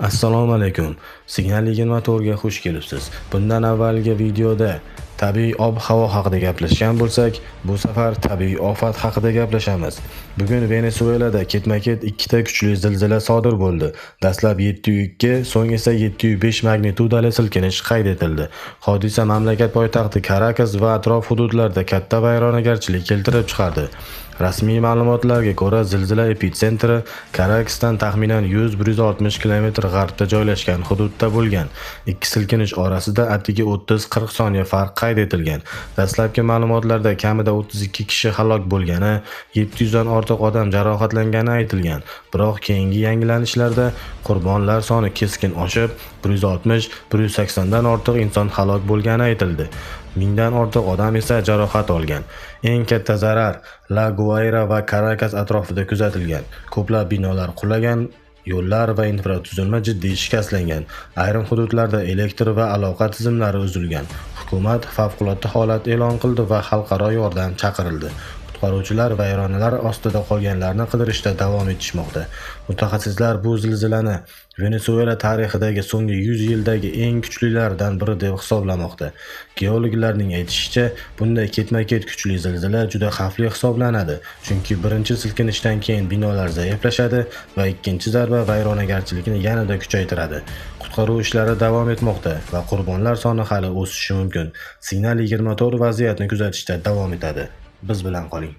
Assalomu alaykum. Signal 24 ga xush kelibsiz. Bundan avvalgi videoda tabiiy ob-havo haqida gaplashgan bo'lsak, bu safar tabiiy ofat haqida gaplashamiz. Bugun Venesuelada ketma-ket ikkita kuchli zilzila sodir bo'ldi. Dastlab 7.2, so'ng esa 7.5 magnitudali silkinish qayd etildi. Hodisa mamlakat poytaxti Karakas va atrof hududlarda katta vayronagarchilik keltirib chiqardi. Rasmiy ma'lumotlarga ko'ra, zilzila epitsentri Karakasdan taxminan 100-160 km g'arbda joylashgan hududda bo'lgan. Ikki silkinish orasida atigi 30-40 soniya farq qayd etilgan. Dastlabki ma'lumotlarda kamida 32 kishi halok bo'lgani, 700 dan ortiq odam jarohatlangani aytilgan. Biroq keyingi yangilanishlarda qurbonlar soni keskin oshib, 160-180 dan ortiq inson halok bo'lgani aytildi. Mingdan ortiq odam esa jarohat olgan. Eng katta zarar La Guaira va Karakas atrofida kuzatilgan. Ko'plab binolar qulagan, yo'llar va infratuzilma jiddiy shikastlangan. Ayrim hududlarda elektr va aloqa tizimlari uzilgan. Hukumat favqulodda holat e'lon qildi va xalqaro yordam chaqirildi. Qutqaruvchilar vayronalar ostida qolganlarni qidirishda davom etishmoqda. Mutaxassislar bu zilzilani Venesuela tarixidagi so'nggi 100 yildagi eng kuchlilardan biri deb hisoblamoqda. Geologlarning aytishicha, bunday ketma-ket kuchli zilzila juda xavfli hisoblanadi, chunki birinchi silkinishdan keyin binolar zaiflashadi va ikkinchi zarba vayronagarchilikni yanada kuchaytiradi. Qutqaruv ishlari davom etmoqda va qurbonlar soni hali o'sishi mumkin. Signal 24 vaziyatni kuzatishda davom etadi. Biz bilan qoling.